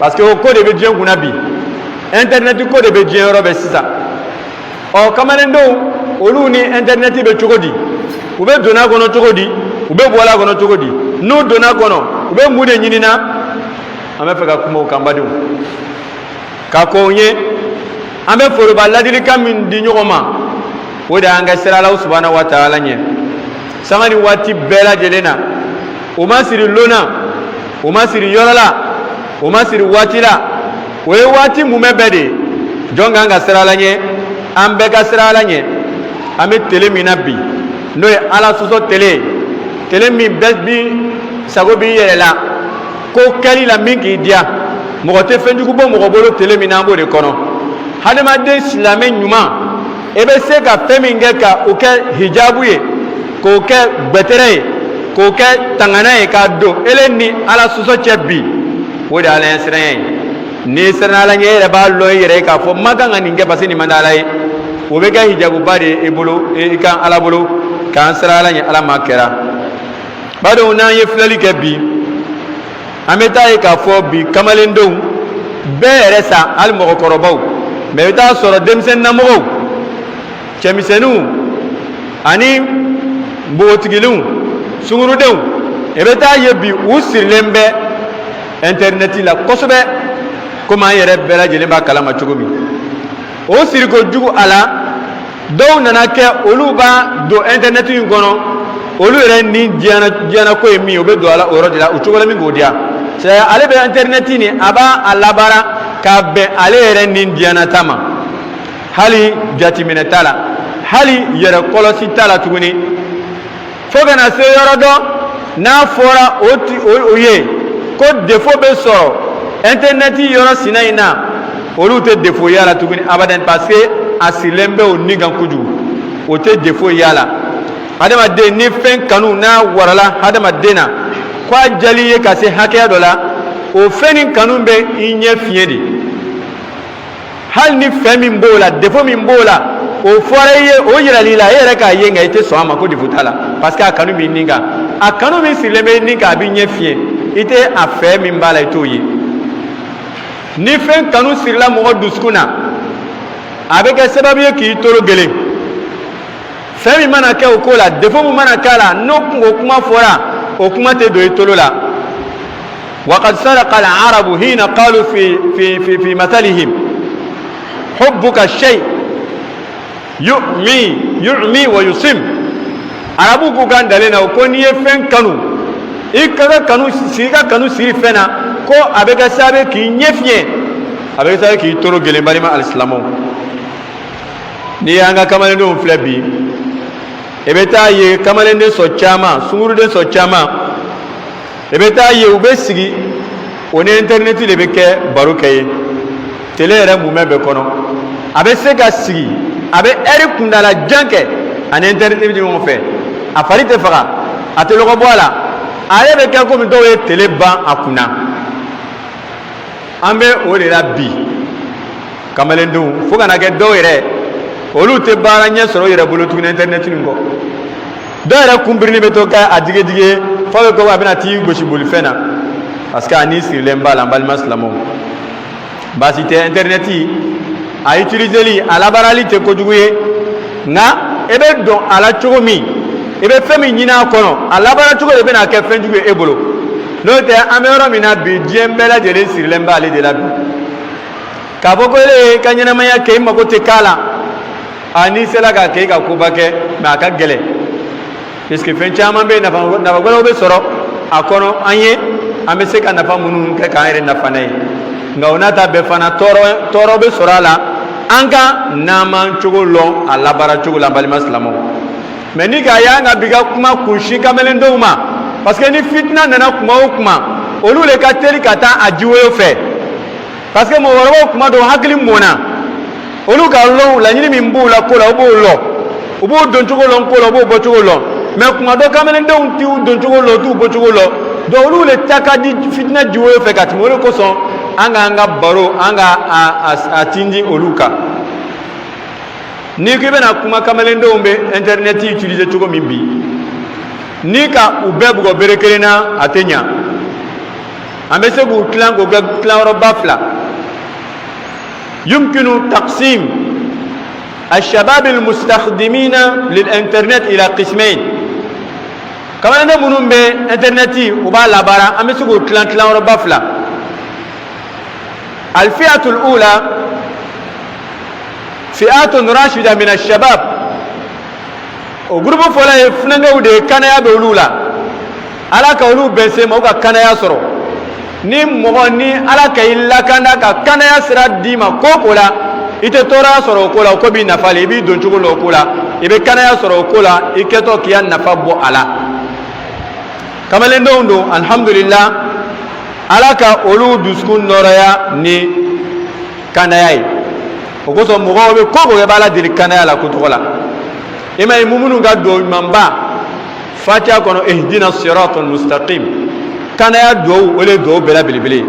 parce que o ko de be diɲɛ kunna bi internet ko de be diɲɛ yɔrɔ bɛɛ sisan kamalendenw olu ni internet bɛ cogo di u bɛ donna kɔnɔ cogo di u bɛ bɔla kɔnɔ cogo di n'u donna kɔnɔ u bɛ mun de ɲini na an bɛ fɛ ka kuma o kan badenw ka ko ye an bɛ foroba ladilikan min di ɲɔgɔn ma o de y'an ka sira Alahu subhanahu wa ta'ala ɲɛ sanga ni waati bɛɛ lajɛlen na o ma siri lona o ma siri yɔrɔ la o ma siri waati la o ye waati mun bɛɛ de jɔn kan ka sira la ɲɛ an bɛɛ ka sira la ɲɛ an bɛ tele min na bi n'o ye Ala sɔsɔ tele min bɛɛ bi sago b'i yɛrɛ la ko kɛli la min k'i diya mɔgɔ tɛ fɛnjugu bɔ mɔgɔ bolo tele min na an b'o de kɔnɔ hadamaden silamɛ ɲuman e bɛ se ka fɛn min kɛ ka o kɛ hijabu ye k'o kɛ gbɛtɛrɛ ye k'o kɛ tangana ye k'a don ele ni Ala sɔsɔ cɛ bi o de ye Ala ɲɛ siranya ye n'i siranna Ala ɲɛ e yɛrɛ b'a lɔn i yɛrɛ ye k'a fɔ ma kan ka nin kɛ parce que nin man di Ala ye o bɛ kɛ hijabuba de ye e bolo i kan Ala bolo k'an siran Ala ɲɛ Ala ma kɛra badenw n'an ye filɛli kɛ bi an bɛ taa ye k'a fɔ bi kamalendenw bɛɛ yɛrɛ sa hali mɔgɔkɔrɔbaw mais i bɛ taa sɔrɔ denmisɛnninlamɔgɔw cɛmisɛnninw ani npogotigilenw sungurudenw i bɛ taa ye bi u sirilen bɛ internet la kosɛbɛ komi an yɛrɛ bɛɛ lajɛlen b'a kalama cogo min o siriko jugu a la dɔw nana kɛ olu b'a don internet in kɔnɔ olu yɛrɛ ni diɲɛna ko ye min ye u bɛ don a la o yɔrɔ de la u cogo la min k'o diya c'est ale bɛ internet ni a b'a labaara k'a bɛn ale yɛrɛ ni diɲɛna ta ma hali jateminɛ t'a la hali yɛrɛ kɔlɔsi t'a la tuguni fo kana se yɔrɔ dɔ n'a fɔra o ye ko défaut bɛ sɔrɔ internet yɔrɔ sina in na olu tɛ défaut y'a la tuguni abadan parce que a sirilen bɛ o ni kan kojugu o tɛ défaut y'a la hadamaden ni fɛn kanu n'a warala hadamaden na ko a jali ye ka se hakɛya dɔ la o fɛn ni kanu bɛ i ɲɛ fiɲɛ de hali ni fɛn min b'o la défaut min b'o la o fɔra i ye o yirali la e yɛrɛ k'a ye nka i tɛ sɔn a ma ko défaut t'a la parce que a kanu b'i nin kan a kanu min sirilen bɛ i nin kan a b'i ɲɛ fiɲɛ i tɛ a fɛ min b'a la i t'o ye ni fɛn kanu sirila mɔgɔ dusukun na a bɛ kɛ sababu ye k'i toro gɛlɛn fɛn min mana kɛ o ko la défaut min mana k'a la n'o kuma fɔra o kuma tɛ don i tolo la وقد سرق العرب حين قالوا في مثلهم حبك الشيء يعمي ويصم arabu ko kan dalena ko ni ye fɛn kanu i ka kanu siri fɛn na ko a bɛ kɛ sababu k'i ɲɛ fiɲɛ a bɛ kɛ sababu k'i toro gɛlɛn balima alisilamɛw n'i y'an ka kamalendenw filɛ bi i bɛ taa ye kamalenden sɔ caman sunguruden sɔ caman i bɛ taa ye u bɛ sigi o ni internet de bɛ kɛ baro kɛ ye tele yɛrɛ mumɛ bɛ kɔnɔ a bɛ se ka sigi a bɛ heure kundala jan kɛ ani internet bɛ ɲɔgɔn fɛ a fari tɛ faga a tɛ lɔgɔ bɔ a la ale bɛ kɛ komi dɔw ye tele ban a kunna an bɛ o de la bi kamalendenw fo kana kɛ dɔw yɛrɛ olu tɛ baara ɲɛ sɔrɔ yɛrɛ bolo tuguni internet nin kɔ dɔw yɛrɛ kunbirili bɛ to kɛ a digedige fo bɛ ko a bɛna t'i gosi bolifɛn na parce que ani sirilen b'a la n balima silamɛw baasi tɛ internet a utiliseli a labaarali tɛ kojugu ye nka e bɛ dɔn a la cogo min i bɛ fɛn min ɲini a kɔnɔ a labaara cogo de bɛna kɛ fɛn jugu ye e bolo n'o tɛ an bɛ yɔrɔ min na bi diɲɛ bɛɛ lajɛlen sirilen b'ale de la bi k'a fɔ ko e ka ɲɛnamaya kɛ i mago tɛ k'a la n'i sera k'a kɛ i ka koba kɛ mais a ka gɛlɛn parce que fɛn caman bɛ yen nafa wɛrɛw bɛ sɔrɔ a kɔnɔ an ye an bɛ se ka nafa minnu kɛ k'an yɛrɛ nafa n'a ye nka o n'a ta bɛɛ fana tɔɔrɔ bɛ sɔrɔ a la an ka n'an man cogo lɔn a labaara cogo la balima silamɛw mais ni k'a ye an ka bi ka kuma kunsi kamalendenw ma parce que ni fitina nana kuma o kuma olu de ka teli ka taa a jiwoyo fɛ parce que mɔgɔkɔrɔbaw kuma dɔw hakili mɔna olu ka lɔn laɲini min b'u la ko la u b'o lɔn u b'o don cogo lɔn ko la u b'o bɔ cogo lɔn mais kuma dɔ kamalendenw t'u don cogo lɔn t'u bɔ cogo lɔn donc olu le ta ka di fitina jiwoyo fɛ ka tɛmɛ o de kosɔn an ka baro an ka a tindi olu kan ni k'i bɛna kuma kamalendenw bɛ internet utiliser cogo min bi ni ka u bɛɛ bugɔ bere kelen na a tɛ ɲa amese gu tlan go tlan ro bafla يمكن تقسيم الشباب المستخدمين للإنترنت إلى قسمين كما نقولون بإنترنتي وبالا برا أمسكوا تلان ربافلا الفئة الأولى فئات راشدة من الشباب وغروب فلا يفننغو دي كان يبولولا على كولو بنسيما وكا كان يسرو ni mogo ni ala ka illa kanda ka kanaya sira dima ko la ite tora soro ko la ko bi nafale bi don chugo lo ko la ibe kanaya soro ko la iketo kiya nafa bo ala kamale ndo alhamdulillah ala ka olu duskun noraya ni kanaya o ko so mogo be ko be bala diri kanaya la ko to la imay mumunu ga do mamba fatiha kono ihdina siratal mustaqim kanaya do ole do bela bilibili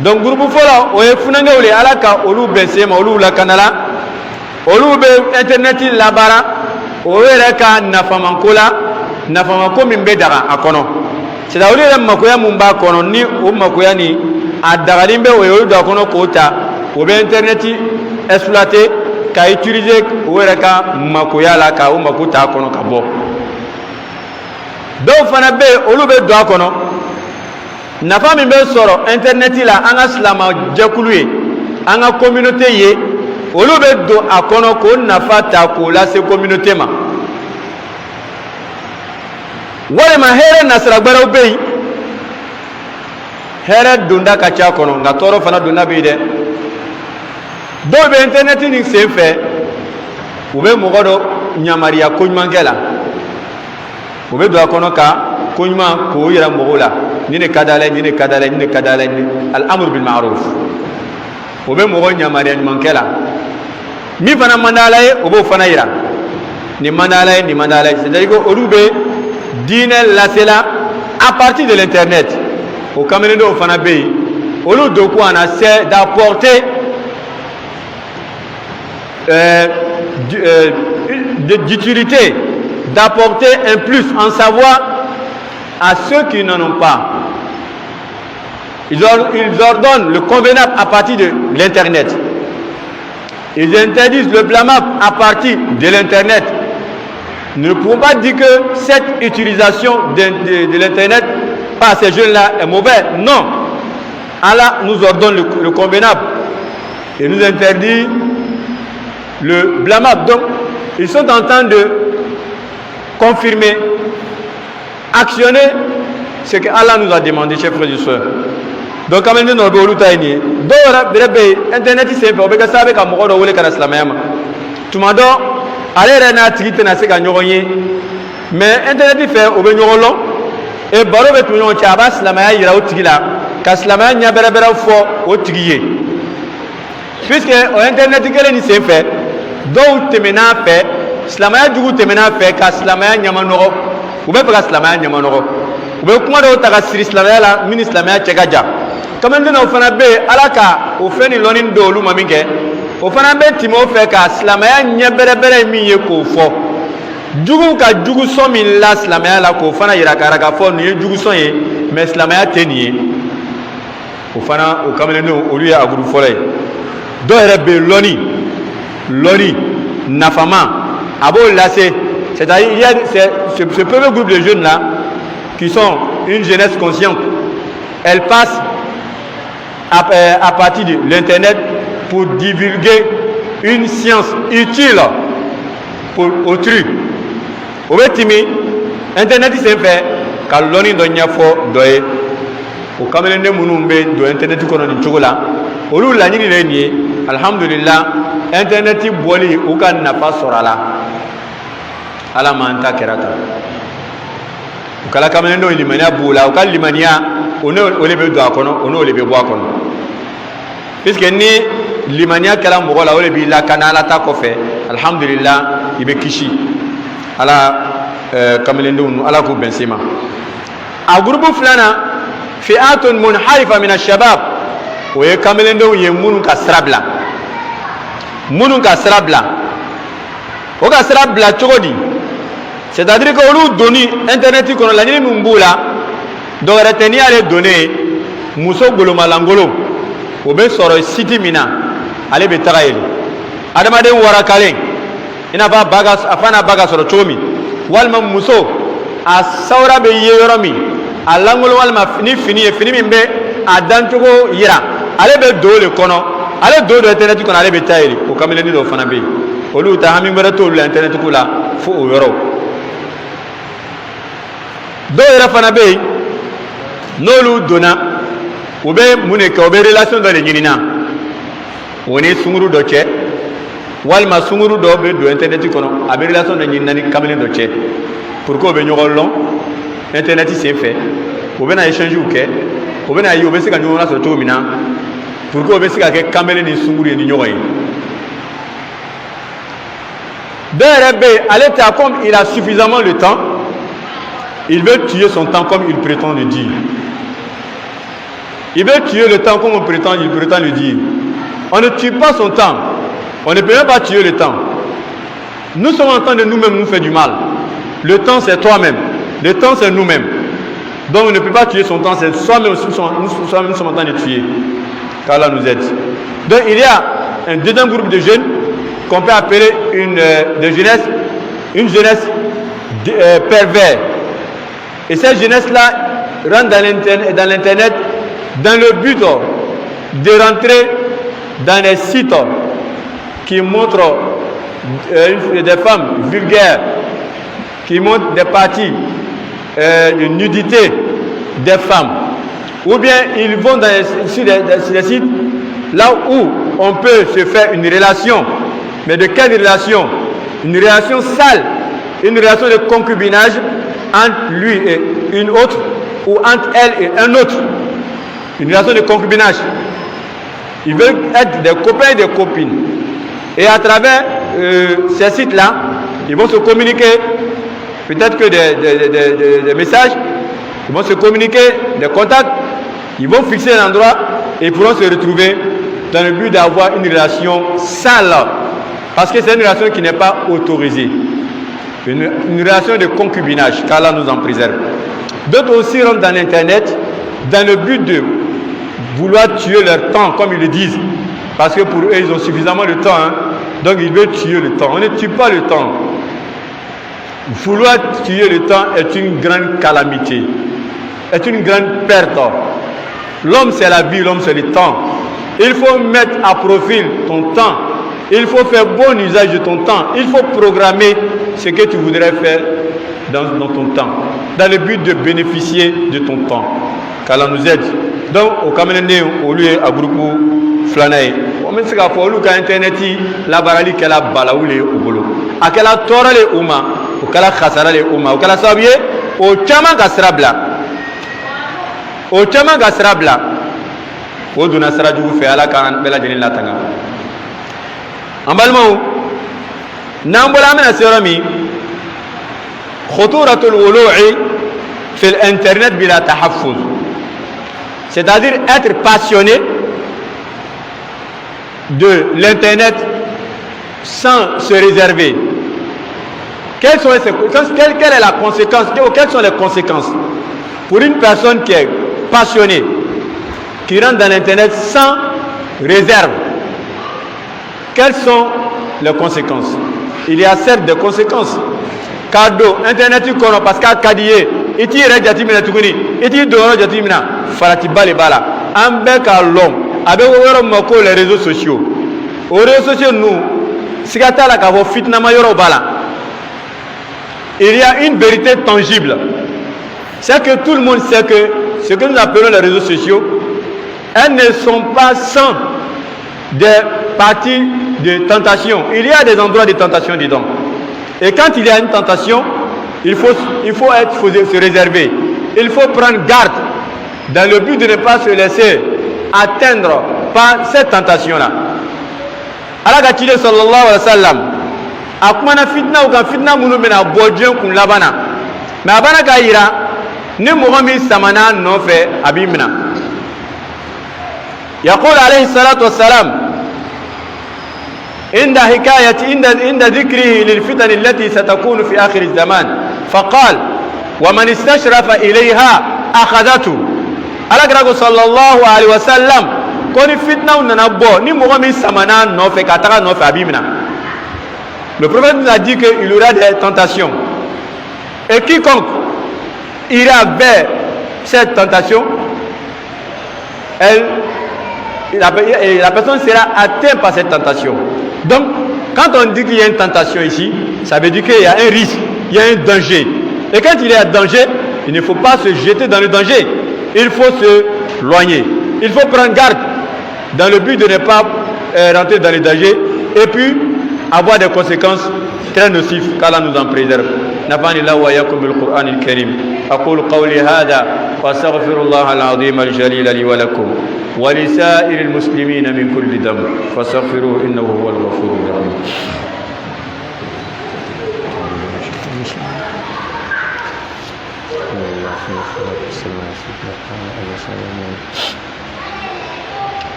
donc groupe fola o e funanga ole alaka olu besema olu la kanala olu be internet labara o ere ka nafama ko min be daga akono c'est da ole le makoya mun ba kono ni o makoya ni adagali be o olu da kono kota o be internet exploiter ka utiliser o ere ka makoya la ka o makota kono ka bo do fana be olu be do akono nafa min be soro internet la anga slama jakulu ye anga communauté ye olu be do akono ko nafa ta ko la se communauté ma wale ma here nasra gbaraw be here dunda ka cha kono nga toro fana dunda be de do be internet ni se fe ube mogodo nyamaria ko nyangela ube do akono ka كونما كويرا مغولا ني كدالين ني كدالين ني كدالين الامر بالمعروف وبي مغونيا ماريان مانكلا مي فنا مندالاي وبو فنايرا ني مندالاي c'est-à-dire que orube dine la cela à partir de l'internet au caméléno au fana be olu do ko ana c'est d'apporter d'utilité d'apporter un plus en savoir à ceux qui n'en ont pas. Ils ordonnent le convenable à partir de l'internet. Ils interdisent le blâmable à partir de l'internet. Nous ne pouvons pas dire que cette utilisation de l'internet par ces jeunes-là est mauvaise. Non. Allah nous ordonne le convenable et nous interdit le blâmable. Donc, ils sont en train de confirmer, actionner ce que Allah nous a demandé, chers frères et sœurs. Donc, quand même, nous avons vu Internet, c'est un peu, on peut savoir que nous avons vu que tout le monde a l'air mais Internet fait au Benyolo et Baro Betunon Chabas, la Maya Yautila, Kaslamaya Nyabera fort au Tigui. Puisque Internet, il s'est fait, donc Temena fait, Slamaya du Temena fait, Kaslamaya Nyamanoro. Ou bien parce que la main Yamanoro. Ou bien comment on t'a rassuré la ministre la main Tchagaja. Comme on dit au Fanabe, Alaka, au Feni Lonin de Lumamike, au Fanabe Timo fait qu'à la main Nyabere Miyeko fort. Djougou ka djougou son min las la main la ko Fana Yarakaraka fort, ni djougou son ye, mais la main tenier. Au Fana, au Cameroun, au lieu à Goufoulay. Doerebe Loni, Nafama, Abo Lassé. C'est-à-dire il y a ce premier groupe de jeunes là qui sont une jeunesse consciente. Elle passe à partir de l'internet pour divulguer une science utile pour autrui. Au Betimi, internet s'est fait car l'on donne fort doye. Au Cameroun de Mounumbe do internet qu'on a dit chocolat. Au lieu la nuit dernière, alhamdulillah, internet boli ou qu'on n'a pas sorala. Ala manta kerata ukala kamendo limania bula ukala limania ole be do akono ole be bo akono puisque ni limania kala mogola ole bi la kanala ta ko fe alhamdulillah ibe kishi ala kamendo ala ko bensema a groupe flana fi'atun munharifa min ash-shabab o ye kamendo ye munun ka srabla o ka srabla chogodi. C'est-à-dire que nous donnons internet qu'on a la nuit mumboula, donc retenir les données, muso goloma langolo o be sɔrɔ siti min na ale bɛ taga yen adamaden warakalen i n'a fɔ a fa n'a ba ka sɔrɔ cogo min walima muso a sawura bɛ ye yɔrɔ min a langolo walima ni fini ye fini min bɛ a dancogo yira ale bɛ don o de kɔnɔ ale don do internet kɔnɔ ale bɛ taa yen o kamalenin dɔw fana bɛ yen olu ta hami wɛrɛ t'olu la internet ko la fo o yɔrɔ dɔw yɛrɛ fana bɛ yen n'olu donna u bɛ mun de kɛ u bɛ relation dɔ de ɲini na o ni sunkuru dɔ cɛ walima sunkuru dɔ bɛ don internet kɔnɔ a bɛ relation dɔ ɲini na ni kamalen dɔ cɛ pour que o bɛ ɲɔgɔn lɔn internet senfɛ u bɛ na échange kɛ u bɛ na ye u bɛ se ka ɲɔgɔn lasɔrɔ cogo min na pour que o bɛ se ka kɛ kamalen ni sunkuru ye ni ɲɔgɔn ye dɔw yɛrɛ bɛ yen ale ta comme il a suffisamment le temps il veut tuer son temps comme il prétend le dire. Il veut tuer le temps comme il prétend le dire. On ne tue pas son temps. On ne peut même pas tuer le temps. Nous sommes en train de nous-mêmes nous faire du mal. Le temps c'est toi-même. Le temps c'est nous-mêmes. Donc on ne peut pas tuer son temps, c'est soi-même nous sommes en train de tuer. Car là nous aide. Donc il y a un deuxième groupe de jeunes qu'on peut appeler une jeunesse pervers. Et cette jeunesse-là rentre dans l'internet dans le but de rentrer dans les sites qui montrent des femmes vulgaires, qui montrent des parties de nudité des femmes. Ou bien ils vont sur des sites là où on peut se faire une relation. Mais de quelle relation? Une relation sale, une relation de concubinage entre lui et une autre, ou entre elle et un autre. Une relation de concubinage. Ils veulent être des copains et des copines. Et à travers ces sites-là, ils vont se communiquer, peut-être que des messages, ils vont se communiquer, des contacts, ils vont fixer un endroit et ils pourront se retrouver dans le but d'avoir une relation sale. Parce que c'est une relation qui n'est pas autorisée. Une relation de concubinage, car là nous en préserve. D'autres aussi rentrent dans l'internet dans le but de vouloir tuer leur temps, comme ils le disent. Parce que pour eux, ils ont suffisamment de temps. Donc ils veulent tuer le temps. On ne tue pas le temps. Vouloir tuer le temps est une grande calamité. Est une grande perte. L'homme c'est la vie, l'homme c'est le temps. Il faut mettre à profil ton temps. Il faut faire bon usage de ton temps. Il faut programmer ce que tu voudrais faire dans ton temps, dans le but de bénéficier de ton temps. Qu'Allah nous aide. Donc, au Cameroun, au lieu à groupe Flanae, on met ce qu'il faut, au Internet, la barali qu'elle a balaoulé au boulot. À quelle a toré les Ouma, au Kala Khassara les Ouma, au Kala Sabier, au Chama Gasrabla. Au Chama Gasrabla. Au Dunasra du fait à la Karan Bella de Latanga. En balmou, Nambola Mena Serami, خطورة الولوع في الانترنت بلا تحفظ, c'est-à-dire être passionné de l'internet sans se réserver. Quelle est la conséquence? Quelles sont les conséquences pour une personne qui est passionnée, qui rentre dans l'internet sans réserve? Quelles sont les conséquences? Il y a certes des conséquences. Cadeau, internet tu connais parce qu'à Kadiye, et tu es jatimina tukuni, et tu dors jatimina, faratiba les bala. Ambe kalom, avec les réseaux sociaux. Aux réseaux sociaux, nous, si la kavo fitna mayoro bala. Il y a une vérité tangible. C'est que tout le monde sait que ce que nous appelons les réseaux sociaux, elles ne sont pas sans des parties de tentation. Il y a des endroits de tentation dedans. Et quand il y a une tentation, il faut se réserver. Il faut prendre garde dans le but de ne pas se laisser atteindre par cette tentation-là. Allah Gatile sallallahu alayhi wa sallam, akumana fitna ou kan fitna munu mena bodjen kun labana. Mais abana kaira, ne mourami samana non fait abimna. Yaqul alayhi salatu wassalam, عند حكاية عند ذكره للفتن التي ستكون في آخر الزمان فقال ومن استشرف إليها أخذته ala kira sallallahu alaihi wasallam ko ni fitna nana bo ni mogo min samana no fe ka taga no fe abimina. Le prophète nous a dit qu'il y aura des tentations et quiconque ira vers cette tentation, la personne sera atteinte par cette tentation. Donc, quand on dit qu'il y a une tentation ici, ça veut dire qu'il y a un risque, il y a un danger. Et quand il y a un danger, il ne faut pas se jeter dans le danger. Il faut se loigner. Il faut prendre garde dans le but de ne pas rentrer dans le danger et puis avoir des conséquences très nocives qu'Allah nous en préserve. نفعني الله وإياكم بالقرآن الكريم أقول قولي هذا وأستغفر الله العظيم الجليل لي ولكم ولسائر المسلمين من كل ذنب فاستغفروه إنه هو الغفور الرحيم.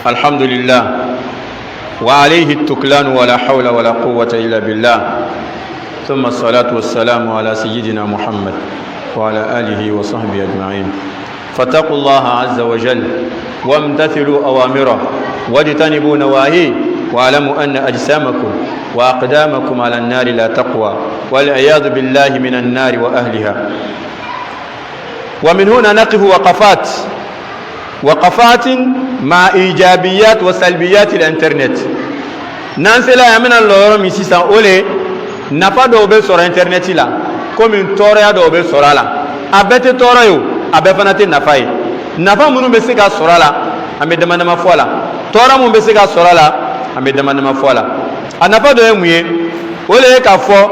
الحمد لله وعليه التكلان ولا حول ولا قوة إلا بالله ثم الصلاة والسلام على سيدنا محمد وعلى آله وصحبه أجمعين. فاتقوا الله عز وجل وامتثلوا أوامره واجتنبوا نواهيه واعلموا أن أجسامكم وأقدامكم على النار لا تقوى والعياذ بالله من النار وأهلها. ومن هنا نقف وقفات مع إيجابيات وسلبيات الإنترنت. نانسلا يمنا اللورو ميسيسا أولي nafa dɔw bɛ sɔrɔ internet la komi tɔɔrɔya dɔw bɛ sɔrɔ a la a bɛɛ tɛ tɔɔrɔ ye o a bɛɛ fana tɛ nafa ye nafa minnu bɛ se ka sɔrɔ a la an bɛ dama dama fɔ a la tɔɔrɔ minnu bɛ se ka sɔrɔ a la an bɛ dama dama fɔ a la a nafa dɔ ye mun ye o de ye k'a fɔ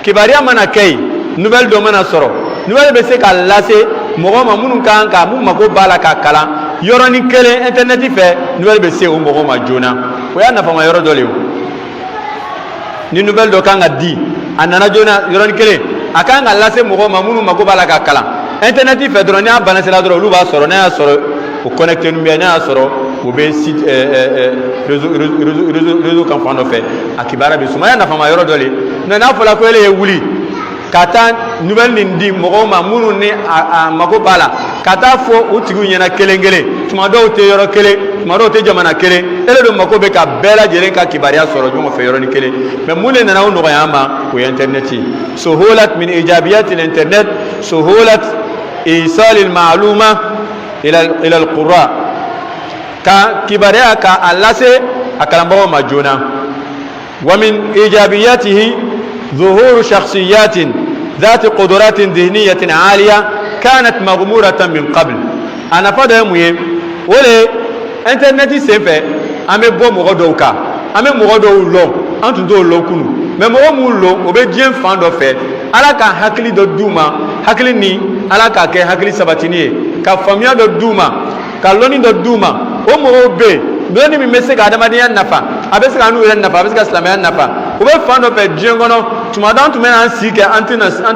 kibaruya mana kɛ yen nouvelle dɔ mana sɔrɔ nouvelle bɛ se ka lase mɔgɔ ma minnu kan ka mun mako b'a la ka kalan yɔrɔnin kelen internet fɛ nouvelle bɛ se o mɔgɔw ma joona o y'a nafama yɔrɔ dɔ de ye o. Ni nouvelle do kan ga di anana jona yoron kele akan ga lase mogo mamunu mako bala ka kala internet fe dron ya bana sela dron lu ba soro na ya soro o connecter nu na ya soro o be site réseau kan fando fe akibara be suma ya na fama yoro dole na na fola ko ele wuli kata nouvelle ni di mogo mamunu ni mako bala kata fo o tigu nyana kelengele tuma do te yoro kele maro te jamana kele ele do mako be ka bela jere ka kibariya soro jongo fe yoro ni kele mais mule na no yama ko internet suhulat min ijabiyat al-internet suhulat isal al-ma'luma ila al-qura ka kibariya ka alase akalambo majuna wa min ijabiyatihi ظهور شخصيات ذات قدرات ذهنية عالية كانت مغمورة من قبل. أنا فاهم مهم ولا internet سيفه أمي بو مغدوكا أمي مغدو لو أنتو دو لو كنو mais mɔgɔ mun lo o bɛ diɲɛ fan dɔ fɛ ala ka hakili dɔ d'u ma hakili ni ala ka kɛ hakili sabatini ye ka faamuya dɔ d'u ma ka lɔnni dɔ d'u ma o mɔgɔw bɛ yen lɔnni min bɛ se ka adamadenya nafa a bɛ se ka n'u yɛrɛ nafa a bɛ se ka silamɛya nafa o bɛ fan dɔ fɛ diɲɛ kɔnɔ tuma dɔ an tun bɛ n'an sigi kɛ an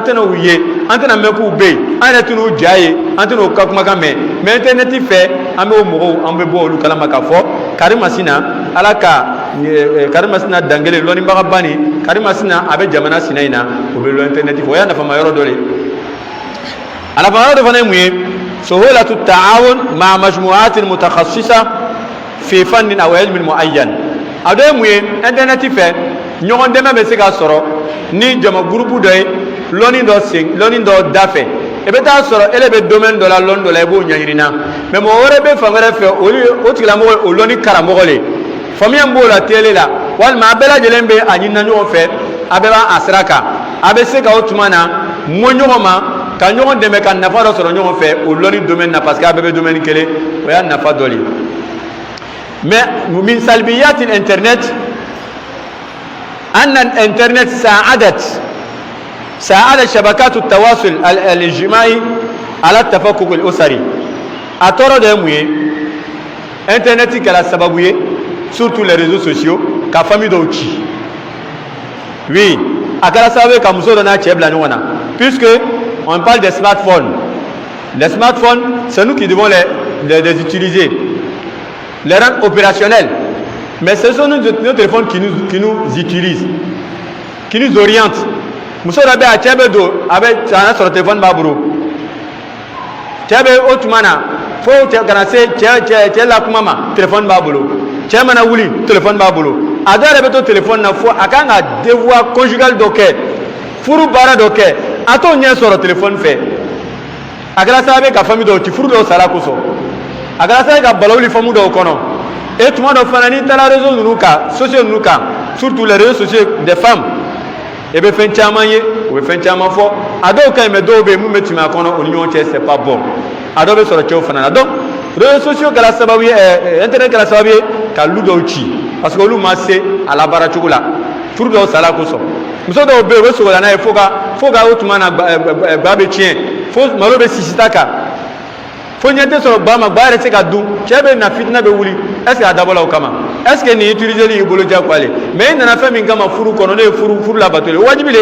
tɛna u ye an tɛna mɛn k'u bɛ yen an yɛrɛ tɛna u ja ye an tɛna u ka kumakan mɛn mais internet fɛ an bɛ o mɔgɔw an bɛ bɔ olu kalama ka fɔ karimasina ala ka karimasina dangele lɔnni baga bani karimasina a bɛ jamana sina in na o bɛ lɔ internet fɔ o y'a nafama yɔrɔ dɔ de a nafama yɔrɔ dɔ fana ye mun ye suhulatu ta'awun ma'a majmu'atin mutakhassisa fi fannin aw ilmin mu'ayyan a dɔ ye mun ye internet fɛ ɲɔgɔn dɛmɛ bɛ se ka sɔrɔ ni jama groupe dɔ ye lɔnni dɔ da fɛ i bɛ taa sɔrɔ ele bɛ domaine dɔ la lɔnni dɔ la i b'o ɲɛɲini na mais mɔgɔ wɛrɛ bɛ fan wɛrɛ fɛ o tigilamɔgɔ o lɔnni karamɔgɔ le faamuya b'o la tele la walima a bɛɛ lajɛlen bɛ a ɲinina ɲɔgɔn fɛ a bɛɛ b'a sira kan a bɛ se ka o tuma na mɔ ɲɔgɔn ma ka ɲɔgɔn dɛmɛ ka nafa dɔ sɔrɔ ɲɔgɔn fɛ o lɔnni domaine na parce que a bɛɛ bɛ domaine kelen o y'a nafa dɔ le mais min salbiyat internet أن الإنترنت ساعدت شبكات التواصل الاجتماعي على التفكك الأسري. أتورو ده مويه إنترنت كلا سببويه surtout les réseaux sociaux ka famille d'auti. Oui, akala sabe ka muso dona chebla nyona puisque on parle des smartphones. Les smartphones, c'est nous qui devons les utiliser, les rendre opérationnels. Mais ce sont nos téléphones qui nous utilisent, qui nous orientent. Muso rabe a chebe do avec son téléphone baburo. Tiabe otumana fo kana se tia la kuma ma téléphone ba bolo tia mana wuli téléphone ba bolo adore beto téléphone na fo akanga devoir conjugal doke furu bara doke ato nya soro téléphone fait agala sabe ka famille do ti furu do sala ko so agala sabe ka balawli famu do kono et tuma do fanani tala réseau nuka sociaux nuka surtout les réseaux sociaux des femmes et be fen chama ye o be fen chama fo ado ka me do be mu metima kono o nyon che c'est pas bon ado be soro che fanana donc réseaux sociaux kala sababu internet kala sababu ka ludo chi parce que lu masse ala bara chugula furu do sala ko so muso do be we so na e foga o tuma na ba be chien fo malo be sisitaka fo nyate so ba ma ba rete ka du chebe na fitna be wuli est ce que adabola o kama est ce que ni utiliser li bolo ja kwale mais na fa min kama furu kono ne furu la batole wajibile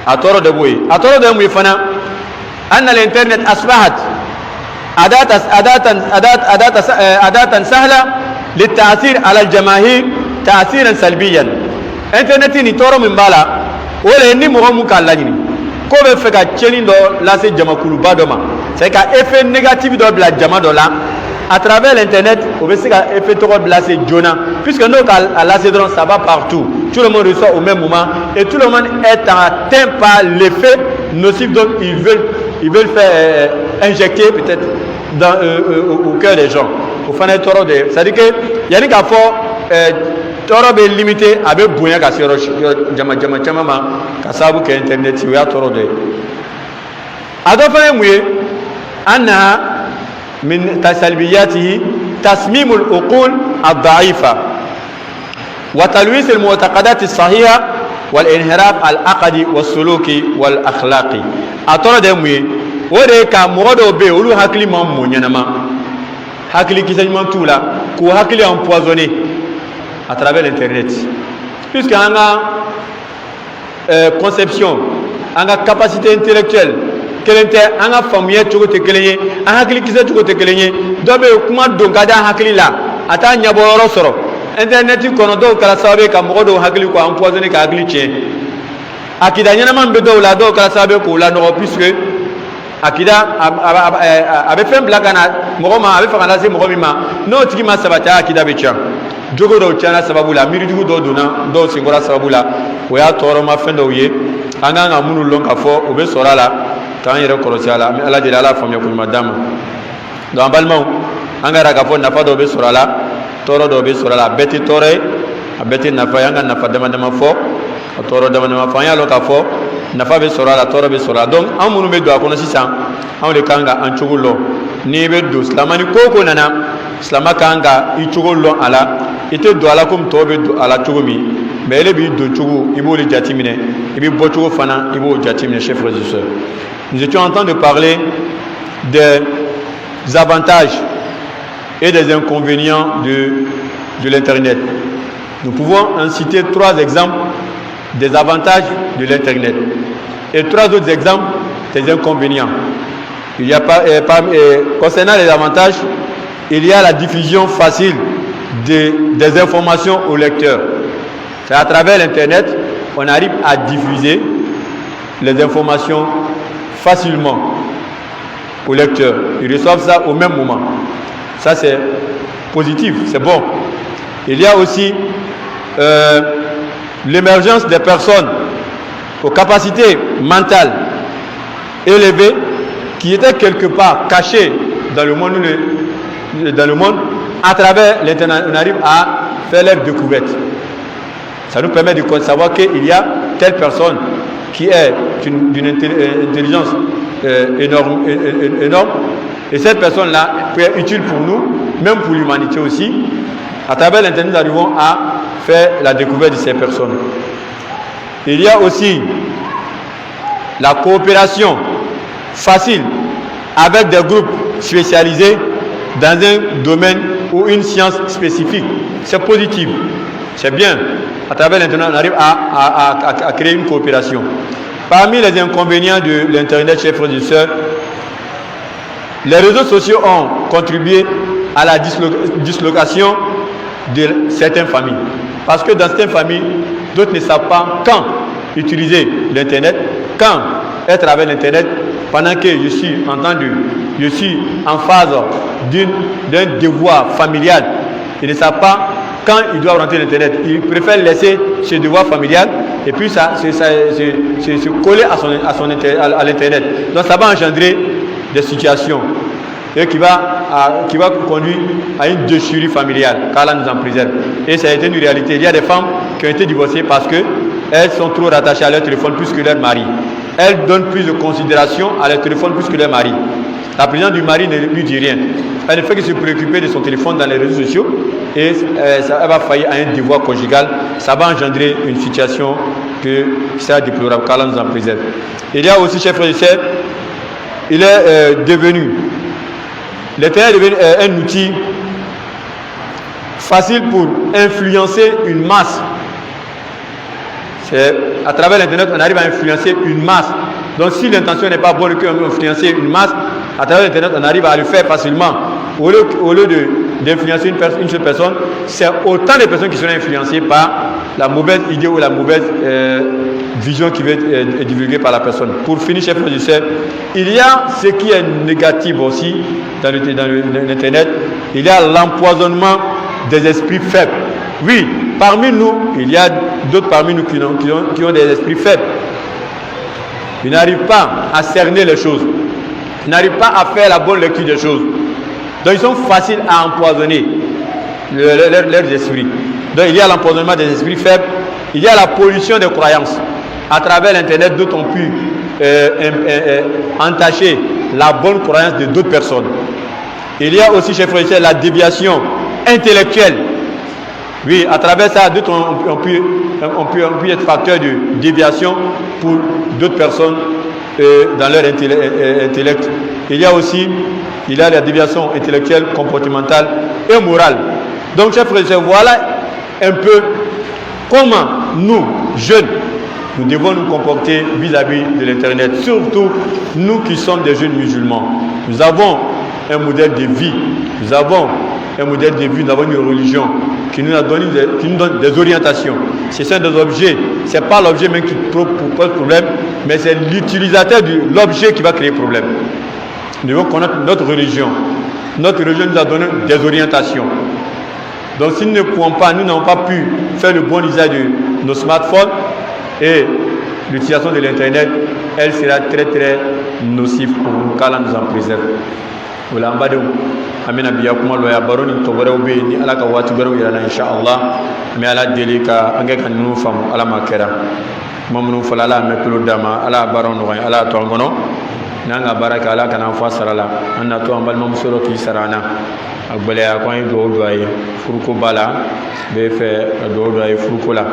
atoro de boy atoro de mu fana anna l'internet asbahat adatan sahla للتأثير على الجماهير تأثيرا سلبيا internet ni toro min bala wala ni mo mu kala ni ko be fe ka cheni do la se jama kulu badoma c'est ka effet négatif do bla jama do la à travers l'internet on veut se ka effet to bla se jona puisque nous à la cédron ça va partout tout le monde reçoit au même moment et tout le monde est atteint par l'effet nocif donc ils veulent faire injecter peut-être dans au cœur des gens au fana toro de ça dit que yani ka fo toro be limité abe bonya ka sero jama chama ma ka sabu ke internet yo ya toro de ado fa muye anna min tasalbiyatihi tasmim al-uqul ad-da'ifa wa talwis al-mu'taqadat as-sahiha wal inhiraf al-aqdi was-suluki wal akhlaqi atoro de muye wore ka modo be ulu hakli mam mo nyanama hakli kisanyman tula ko hakli empoisonné à travers l'internet puisque on a conception on a capacité intellectuelle kelente on a famille tout te kelenye on a hakli kisa tout te kelenye dobe kuma dongada hakli la ata nyaboro soro internet kono do kala sabe ka modo hakli ko empoisonné ka hakli tien akida nyana man be do la do kala sabe ko la no puisque akida abe fem blagana mogoma abe fanga se mogomi ma no tiki ma sabata akida be tia jogo do tiana sababu la miri jugo do dona do singora sababu la o ya toro ma fendo ye anga nga munu lonka fo o be sorala tan yere korosiala ala de ala famia ko madame do ambalma anga raga fo nafa do be sorala toro do be sorala beti tore abeti nafa yanga nafa dama fo toro dama fa ya lonka fo nafa be sorala toro be sorala donc amunu be do akono sisan on le kanga an chugulo ni be do islamani koko nana islama kanga i chugolo ala ite do ala kum to be do ala chugumi mais le bi do chugu ibo le jatimine ibi bo chugu fana ibo jatimine chers frères et sœurs nous étions en train de parler des avantages et des inconvénients de l'internet. Nous pouvons en citer 3 exemples des avantages de l'internet et 3 autres exemples des inconvénients. Il y a concernant les avantages, il y a la diffusion facile des informations aux lecteurs. C'est à travers l'internet on arrive à diffuser les informations facilement aux lecteurs. Ils reçoivent ça au même moment. Ça c'est positif, c'est bon. Il y a aussi l'émergence des personnes aux capacités mentales élevées qui étaient quelque part cachées dans le monde, à travers l'internet, on arrive à faire leurs découvertes. Ça nous permet de savoir qu'il y a telle personne qui est d'une intelligence énorme, et cette personne-là peut être utile pour nous, même pour l'humanité aussi. À travers l'internet, nous arrivons à faire la découverte de ces personnes. Il y a aussi la coopération facile avec des groupes spécialisés dans un domaine ou une science spécifique. C'est positif, c'est bien. À travers l'internet, on arrive à créer une coopération. Parmi les inconvénients de l'internet, chers frères et sœurs, les réseaux sociaux ont contribué à la dislocation de certaines familles. Parce que dans certaines familles, d'autres ne savent pas quand utiliser l'internet, quand être avec l'internet, pendant que je suis en phase d'un devoir familial, ils ne savent pas quand ils doivent rentrer sur Internet. Ils préfèrent laisser ce devoir familial et puis se coller à l'Internet. Donc ça va engendrer des situations et qui va conduire à une déchirure familiale, car là nous en préserve. Et ça a été une réalité. Il y a des femmes qui ont été divorcées parce qu'elles sont trop rattachées à leur téléphone plus que leur mari. Elles donnent plus de considération à leur téléphone plus que leur mari. La présence du mari ne lui dit rien. Elle ne fait que se préoccuper de son téléphone dans les réseaux sociaux et elle va faillir à un devoir conjugal. Ça va engendrer une situation qui sera déplorable, car là nous en préserve. Il y a aussi, chers frères et sœurs, l'Internet est devenu un outil facile pour influencer une masse. À travers l'Internet, on arrive à influencer une masse. Donc si l'intention n'est pas bonne qu'on influencer une masse, à travers l'Internet, on arrive à le faire facilement. Au lieu d'influencer une seule personne, c'est autant de personnes qui seront influencées par la mauvaise idée ou la mauvaise vision qui va être divulguée par la personne. Pour finir, chers frères et sœurs, il y a ce qui est négatif aussi dans l'Internet. Il y a l'empoisonnement des esprits faibles. Oui, parmi nous, il y a d'autres parmi nous qui ont des esprits faibles. Ils n'arrivent pas à cerner les choses. Ils n'arrivent pas à faire la bonne lecture des choses. Donc ils sont faciles à empoisonner leurs esprits. Donc il y a l'empoisonnement des esprits faibles. Il y a la pollution des croyances. À travers l'Internet, d'autres ont pu entacher la bonne croyance de d'autres personnes. Il y a aussi, chers frères et sœurs, la déviation intellectuelle. Oui, à travers ça, d'autres ont pu être facteurs de déviation pour d'autres personnes dans leur intellect. Il y a la déviation intellectuelle, comportementale et morale. Donc, chers frères et sœurs, voilà un peu comment nous, jeunes, nous devons nous comporter vis-à-vis de l'Internet. Surtout, nous qui sommes des jeunes musulmans. Nous avons un modèle de vie. Nous avons une religion qui nous donne des orientations. Ce sont des objets. Ce n'est pas l'objet même qui pose problème, mais c'est l'utilisateur de l'objet qui va créer problème. Nous devons connaître notre religion. Notre religion nous a donné des orientations. Donc si nous n'avons pas pu faire le bon usage de nos smartphones et l'utilisation de l'Internet, elle sera très très nocive pour nous, car là nous en préserve. Voilà, amina biya kuma loya baro ni to wɛrɛw bɛ yen ni ala ka waati wɛrɛw yira na inshallah an bɛ ala deli ka an kɛ ka ninnu faamu ala ma kɛra kuma minnu fɔla ala mɛ tulo d'a ma ala baaraw nɔgɔya ala to an kɔnɔ n'an ka baara kɛ ala kana an fɔ a sara la an na to an balimamuso dɔ k'i sara an na a gɛlɛya ko an ye dugawu don a ye furuko b'a la bɛ fɛ ka dugawu don a ye furuko la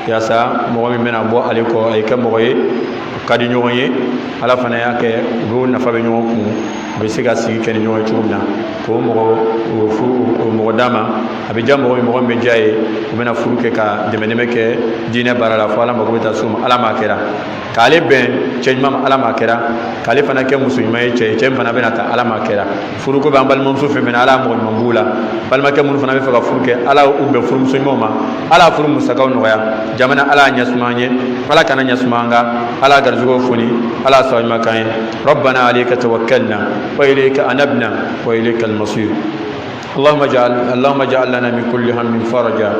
yaasa mɔgɔ min bɛna bɔ ale kɔ a ye kɛ mɔgɔ ye ka di ɲɔgɔn ye ala fana y'a kɛ u bɛ nafa bɛ ɲɔgɔn kun u bɛ se ka sigi kɛ ni ɲɔgɔn ye cogo min na k'o mɔgɔ d'a ma a bɛ diya mɔgɔ min mɔgɔ min bɛ diya ye u bɛna furu kɛ ka dɛmɛ kɛ diinɛ baara la fo ala mago bɛ taa s'o ma ala m'a kɛra k'ale bɛn cɛ ɲuman ma ala m'a kɛra k'ale fana kɛ muso ɲuman ye cɛ ye cɛ min fana bɛna taa ala m'a kɛra furuko b'an balimamuso fɛn fɛn na ala mɔgɔ ɲuman b'u la balimakɛ minnu fana bɛ fɛ ka furu kɛ ala u bɛn furumuso ɲumanw ma ala furu musakaw nɔgɔya jamana ala y'a ɲɛsuma an ye ala kana ɲɛsuma an kan ala garisigɛw foni ala sɔn ɲuman kan ye rabbana alayka tawakkalna وإليك أنبنا وإليك المصير اللهم اجعل لنا من كل هم فرجا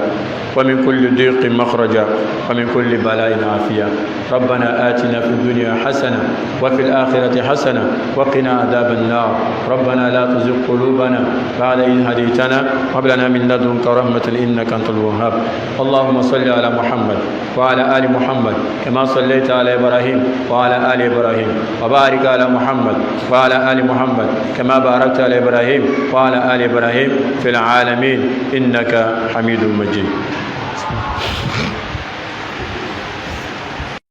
ومن كل ضيق مخرجا ومن كل بلاء عافية ربنا آتنا في الدنيا حسنة وفي الآخرة حسنة وقنا عذاب النار ربنا لا تزغ قلوبنا بعد إذ هديتنا وهب لنا من لدنك رحمة إنك أنت الوهاب اللهم صل على محمد وعلى آل محمد كما صليت على إبراهيم وعلى آل إبراهيم وبارك على محمد وعلى آل محمد كما باركت على إبراهيم وعلى آل إبراهيم في العالمين إنك حميد مجيد